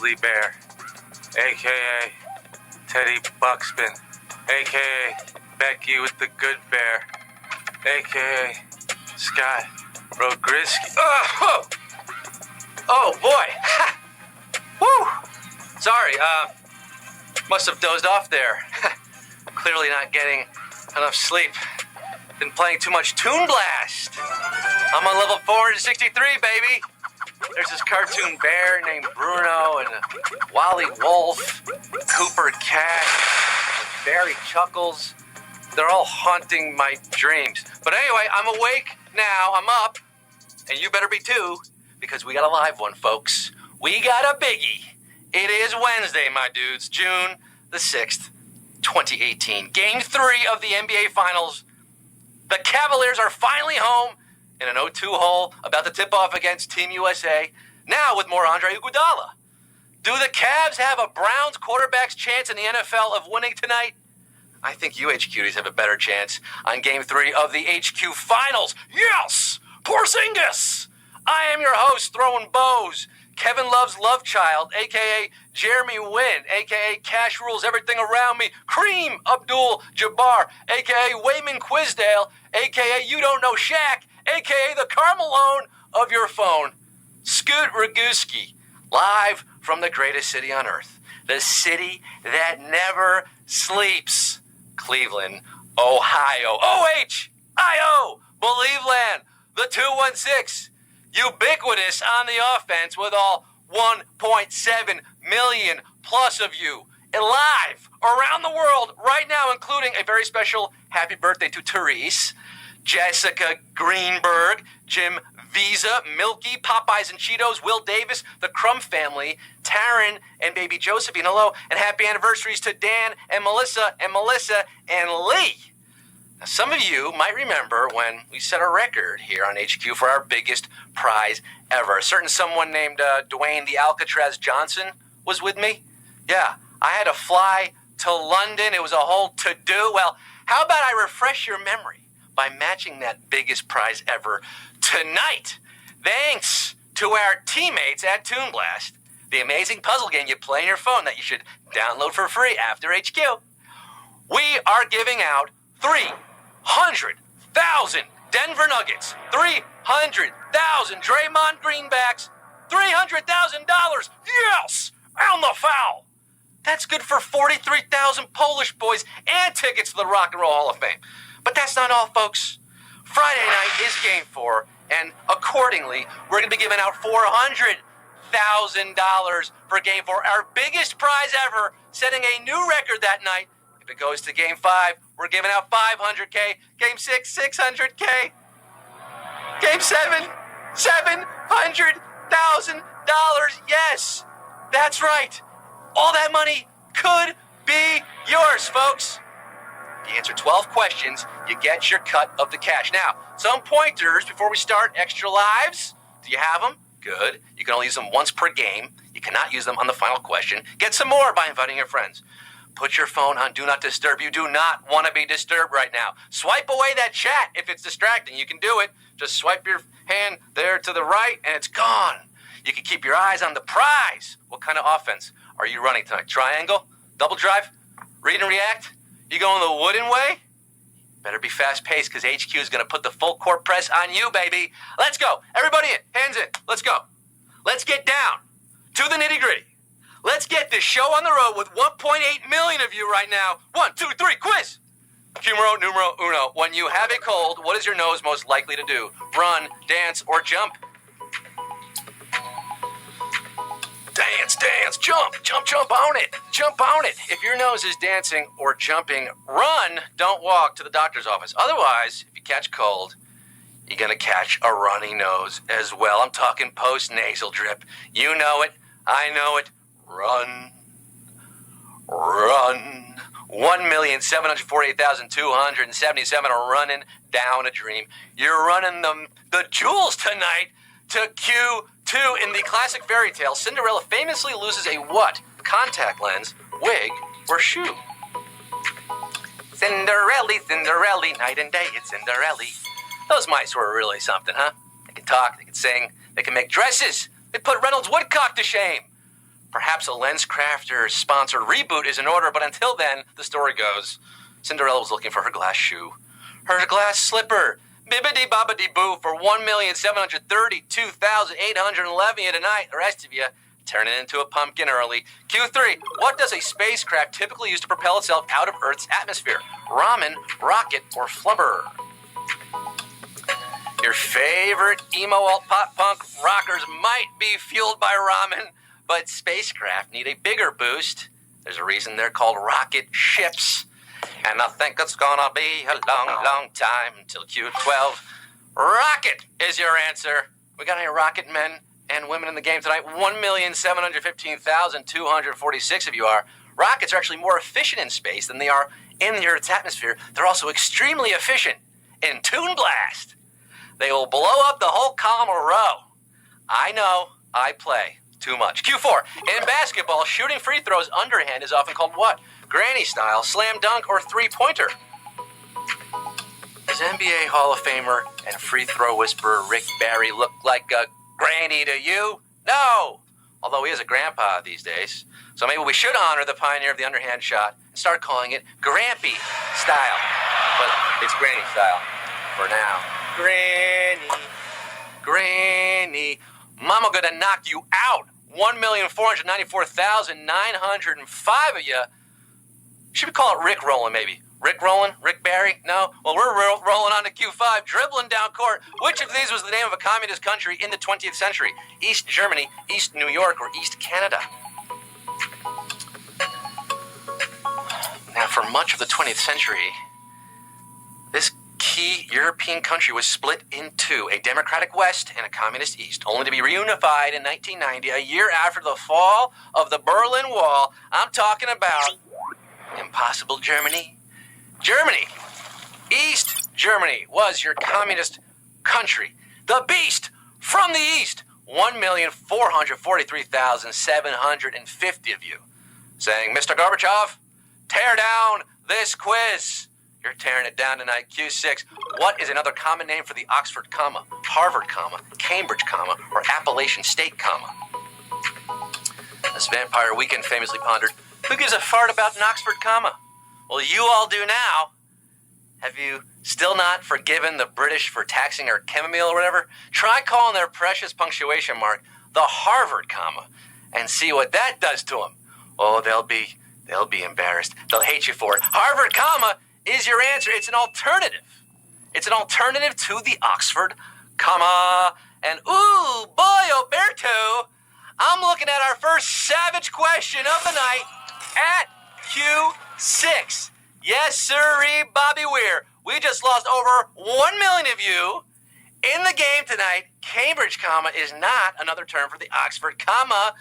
Grizzly Bear, a.k.a. Teddy Buxton, a.k.a. Becky with the Good Bear, a.k.a. Scott Rogowsky. Oh boy! Woo! Sorry, must have dozed off there. Clearly not getting enough sleep. Been playing too much Toon Blast. I'm on level 463, baby. There's this cartoon bear named Bruno and Wally Wolf, Cooper Cat, Barry Chuckles. They're all haunting my dreams. But anyway, I'm awake now. I'm up. And you better be too, because we got a live one, folks. We got a biggie. It is Wednesday, my dudes, June the 6th, 2018. Game 3 of the NBA Finals. The Cavaliers are finally home in an 0-2 hole, about to tip off against Team USA, now with more Andre Iguodala. Do the Cavs have a Browns quarterback's chance in the NFL of winning tonight? I think you HQs have a better chance on Game 3 of the HQ Finals. Yes! Porzingis! I am your host, throwing bows, Kevin Love's love child, a.k.a. Jeremy Wynn, a.k.a. Cash Rules Everything Around Me, Kareem Abdul-Jabbar, a.k.a. Wayman Quizdale, a.k.a. You Don't Know Shaq, a.k.a. the Carmelone of your phone, Scoot Rogowsky, live from the greatest city on earth, the city that never sleeps, Cleveland, Ohio. O-H-I-O, Believeland, the 216, ubiquitous on the offense with all 1.7 million plus of you, live around the world right now, including a very special happy birthday to Therese, Jessica Greenberg, Jim Visa, Milky, Popeyes and Cheetos, Will Davis, the Crumb family, Taryn and baby Josephine, hello, and happy anniversaries to Dan and Melissa and Lee. Now, some of you might remember when we set a record here on HQ for our biggest prize ever. A certain someone named Dwayne the Alcatraz Johnson was with me. Yeah, I had to fly to London. It was a whole to-do. Well, how about I refresh your memory by matching that biggest prize ever tonight, thanks to our teammates at Toon Blast, the amazing puzzle game you play on your phone that you should download for free after HQ. We are giving out 300,000 Denver Nuggets, 300,000 Draymond Greenbacks, $300,000, yes, and the foul. That's good for 43,000 Polish boys and tickets to the Rock and Roll Hall of Fame. But that's not all, folks. Friday night is Game 4, and accordingly, we're going to be giving out $400,000 for Game 4, our biggest prize ever, setting a new record that night. If it goes to Game 5, we're giving out $500K. Game 6, $600K. Game 7, $700,000. Yes, that's right. All that money could be yours, folks. You answer 12 questions, you get your cut of the cash. Now, some pointers before we start. Extra lives. Do you have them? Good. You can only use them once per game. You cannot use them on the final question. Get some more by inviting your friends. Put your phone on Do Not Disturb. You do not want to be disturbed right now. Swipe away that chat if it's distracting. You can do it. Just swipe your hand there to the right, and it's gone. You can keep your eyes on the prize. What kind of offense are you running tonight? Triangle? Double drive? Read and react? You going the wooden way? Better be fast-paced, because HQ is going to put the full court press on you, baby. Let's go. Everybody in. Hands in. Let's go. Let's get down to the nitty-gritty. Let's get this show on the road with 1.8 million of you right now. 1, 2, 3, quiz. Numero uno. When you have a cold, what is your nose most likely to do? Run, dance, or jump? Dance, jump, on it. Jump on it. If your nose is dancing or jumping, run, don't walk to the doctor's office. Otherwise, if you catch cold, you're going to catch a runny nose as well. I'm talking post-nasal drip. You know it. I know it. Run. 1,748,277 are running down a dream. You're running the jewels tonight to Q2 in the classic fairy tale. Cinderella famously loses a what? Contact lens, wig, or shoe? Cinderella, night and day, it's Cinderella. Those mice were really something, huh? They can talk, they can sing, they can make dresses. They put Reynolds Woodcock to shame. Perhaps a LensCrafters-sponsored reboot is in order, but until then, the story goes, Cinderella was looking for her glass shoe. Her glass slipper. Bibbidi-bobbidi-boo for $1,732,811 you tonight. The rest of you, turn it into a pumpkin early. Q3, what does a spacecraft typically use to propel itself out of Earth's atmosphere? Ramen, rocket, or flubber? Your favorite emo alt-pop-punk rockers might be fueled by ramen, but spacecraft need a bigger boost. There's a reason they're called rocket ships. And I think it's gonna be a long, long time until Q12. Rocket is your answer. We got any rocket men and women in the game tonight? 1,715,246 of you are. Rockets are actually more efficient in space than they are in the Earth's atmosphere. They're also extremely efficient in Toon Blast. They will blow up the whole column or row. I know, I play too much. Q4, in basketball, shooting free throws underhand is often called what? Granny style, slam dunk, or three-pointer? Does NBA Hall of Famer and free throw whisperer Rick Barry look like a granny to you? No! Although he is a grandpa these days. So maybe we should honor the pioneer of the underhand shot and start calling it Grampy style. But it's granny style for now. Granny. Mama gonna knock you out. 1,494,905 of you. Should we call it Rick rolling, maybe? Rick rolling? Rick Barry? No? Well, we're rolling on to Q5, dribbling down court. Which of these was the name of a communist country in the 20th century? East Germany, East New York, or East Canada? Now, for much of the 20th century, this key European country was split in two, a democratic West and a communist East, only to be reunified in 1990, a year after the fall of the Berlin Wall. I'm talking about impossible Germany. Germany, East Germany, was your communist country. The beast from the East, 1,443,750 of you, saying, Mr. Gorbachev, tear down this quiz. You're tearing it down tonight. Q6, what is another common name for the Oxford comma, Harvard comma, Cambridge comma, or Appalachian State comma? As Vampire Weekend famously pondered, who gives a fart about an Oxford comma? Well, you all do now. Have you still not forgiven the British for taxing our chamomile or whatever? Try calling their precious punctuation mark the Harvard comma and see what that does to them. Oh, they'll be embarrassed. They'll hate you for it. Harvard comma is your answer. It's an alternative. It's an alternative to the Oxford comma. And ooh, boy, Oberto, I'm looking at our first savage question of the night at Q6. Yes, sirree, Bobby Weir. We just lost over 1 million of you in the game tonight. Cambridge comma is not another term for the Oxford comma.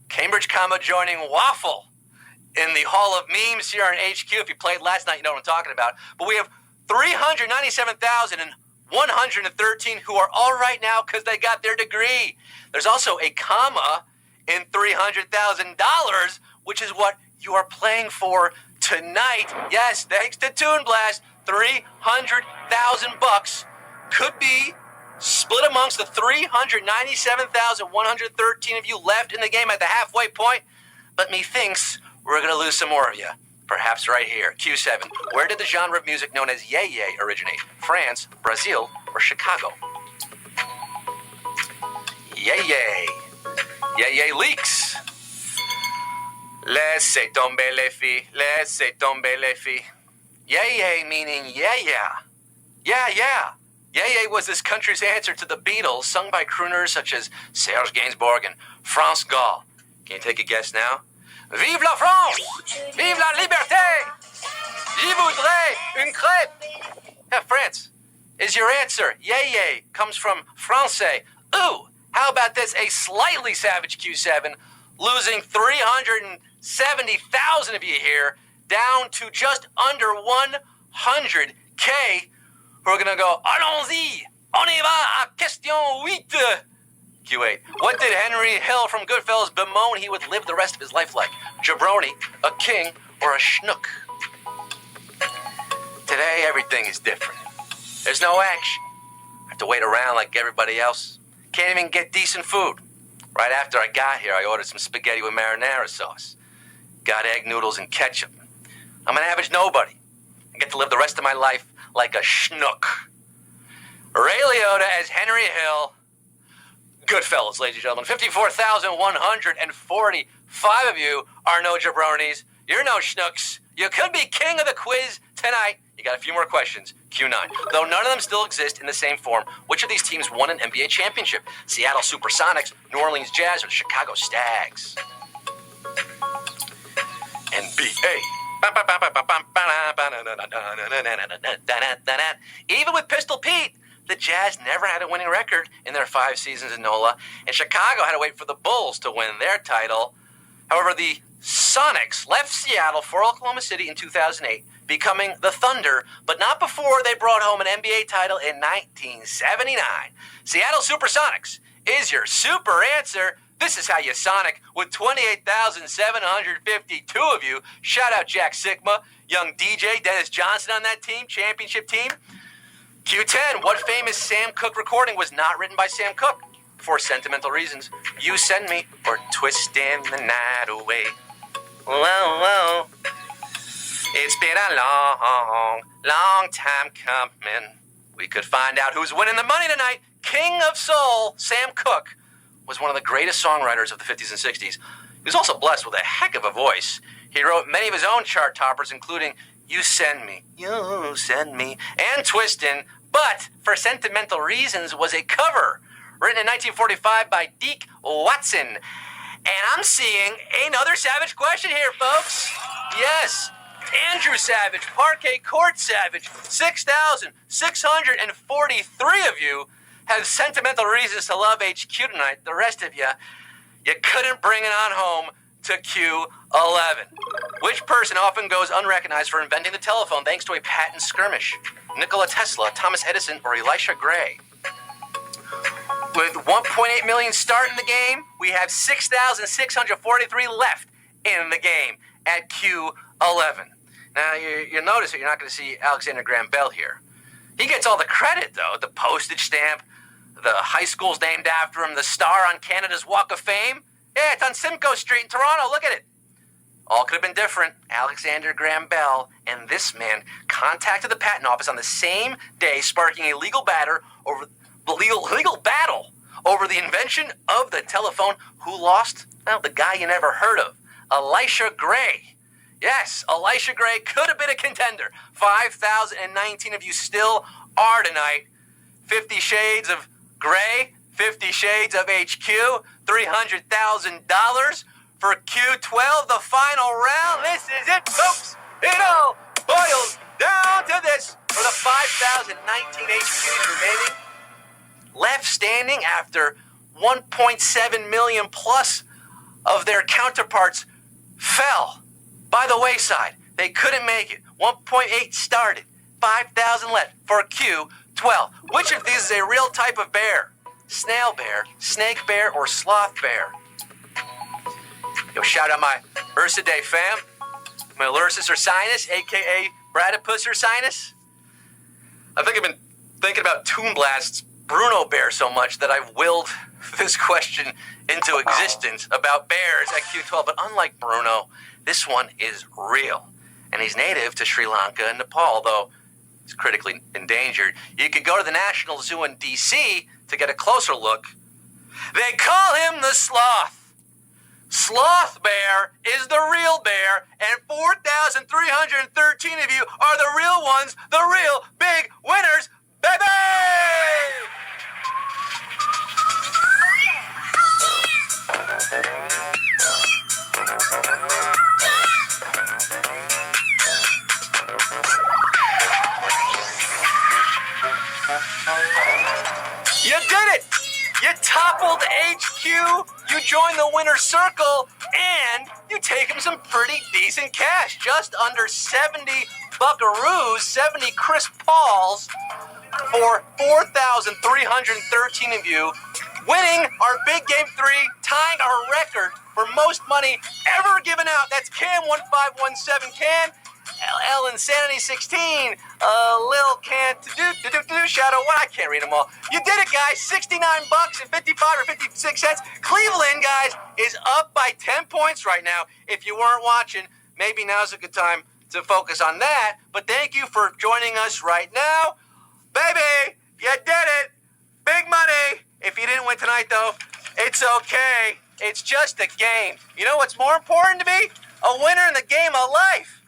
Cambridge comma joining waffle in the Hall of Memes here on HQ. If you played last night, you know what I'm talking about. But we have 397,113 who are all right now because they got their degree. There's also a comma in $300,000, which is what you are playing for tonight. Yes, thanks to Toon Blast, $300,000 could be split amongst the 397,113 of you left in the game at the halfway point. But methinks we're going to lose some more of you. Perhaps right here. Q7. Where did the genre of music known as yay-yay originate? France, Brazil, or Chicago? Yay-yay. Yay-yay leaks. Laissez tomber les filles. Laissez tomber les filles. Yay-yay meaning yeah-yeah. Yeah-yeah. Yay-yay was this country's answer to the Beatles, sung by crooners such as Serge Gainsbourg and France Gall. Can you take a guess now? Vive la France! Vive la liberté! Je voudrais une crêpe! Yeah, France is your answer. Yay-yay comes from Francais. Ooh, how about this? A slightly savage Q7, losing 370,000 of you here, down to just under 100K. We're gonna go, allons-y! On y va à question 8! Q8. What did Henry Hill from Goodfellas bemoan he would live the rest of his life like? Jabroni, a king, or a schnook? Today, everything is different. There's no action. I have to wait around like everybody else. Can't even get decent food. Right after I got here, I ordered some spaghetti with marinara sauce. Got egg noodles and ketchup. I'm an average nobody. I get to live the rest of my life like a schnook. Ray Liotta as Henry Hill. Goodfellas, ladies and gentlemen. 54,145 of you are no jabronis. You're no schnooks. You could be king of the quiz tonight. You got a few more questions. Q9. Though none of them still exist in the same form, which of these teams won an NBA championship? Seattle Supersonics, New Orleans Jazz, or the Chicago Stags? NBA. Even with Pistol Pete, the Jazz never had a winning record in their 5 seasons in NOLA, and Chicago had to wait for the Bulls to win their title. However, the Sonics left Seattle for Oklahoma City in 2008, becoming the Thunder, but not before they brought home an NBA title in 1979. Seattle Supersonics is your super answer. This is how you Sonic with 28,752 of you. Shout out Jack Sigma, young DJ, Dennis Johnson on that team, championship team. Q10, what famous Sam Cooke recording was not written by Sam Cooke? For sentimental reasons, You Send Me or Twisting the Night Away. Whoa, whoa. It's been a long, long time coming. We could find out who's winning the money tonight. King of Soul, Sam Cooke, was one of the greatest songwriters of the 50s and 60s. He was also blessed with a heck of a voice. He wrote many of his own chart toppers, including You Send Me, You Send Me, and Twistin', but for sentimental reasons was a cover written in 1945 by Deke Watson. And I'm seeing another Savage question here, folks. Yes, Andrew Savage, Parquet Court Savage, 6,643 of you have sentimental reasons to love HQ tonight. The rest of you, you couldn't bring it on home to Q11. Which person often goes unrecognized for inventing the telephone thanks to a patent skirmish? Nikola Tesla, Thomas Edison, or Elisha Gray? With 1.8 million start in the game, we have 6,643 left in the game at Q11. Now, you'll notice that you're not going to see Alexander Graham Bell here. He gets all the credit, though. The postage stamp, the high school's named after him, the star on Canada's Walk of Fame. Yeah, it's on Simcoe Street in Toronto. Look at it. All could have been different. Alexander Graham Bell and this man contacted the patent office on the same day, sparking a legal battle over the invention of the telephone. Who lost? Well, the guy you never heard of, Elisha Gray. Yes, Elisha Gray could have been a contender. 5,019 of you still are tonight. 50 Shades of Gray, 50 Shades of HQ, $300,000 for Q12, the final round. This is it, folks. It all boils down to this for the 5,019 HQs remaining. Left standing after 1.7 million plus of their counterparts fell by the wayside. They couldn't make it. 1.8 started. 5,000 left for Q12. Which of these is a real type of bear? Snail bear, snake bear, or sloth bear? Yo, shout out my Ursidae fam. My Lursus ursinus, a.k.a. Bradipus ursinus. I think I've been thinking about Toon Blast's Bruno Bear so much that I've willed this question into existence about bears at Q12. But unlike Bruno, this one is real. And he's native to Sri Lanka and Nepal, though he's critically endangered. You could go to the National Zoo in D.C. to get a closer look. They call him the sloth. Sloth bear is the real bear, and 4,313 of you are the real ones, the real big winners, baby! You did it! You toppled HQ, you joined the winner's circle, and you take him some pretty decent cash. Just under 70 buckaroos, 70 Chris Pauls for 4,313 of you, winning our Big Game 3, tying our record for most money ever given out. That's Cam1517 Cam. L Insanity 16, Lil Can't do Shadow 1. I can't read them all. You did it, guys. $69 and 55 or 56 cents. Cleveland, guys, is up by 10 points right now. If you weren't watching, maybe now's a good time to focus on that. But thank you for joining us right now. Baby, you did it. Big money. If you didn't win tonight, though, it's okay. It's just a game. You know what's more important to me? A winner in the game of life.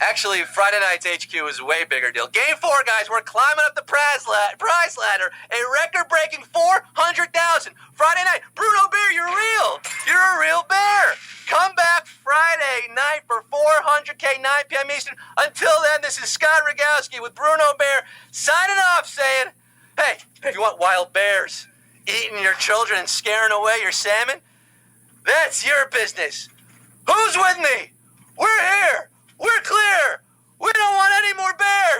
Actually, Friday night's HQ is a way bigger deal. Game 4, guys, we're climbing up the prize ladder. A record-breaking $400,000. Friday night, Bruno Bear, you're real. You're a real bear. Come back Friday night for $400K, 9 p.m. Eastern. Until then, this is Scott Rogowsky with Bruno Bear signing off saying, hey, if you want wild bears eating your children and scaring away your salmon, that's your business. Who's with me? We're here. We're clear. We don't want any more bears.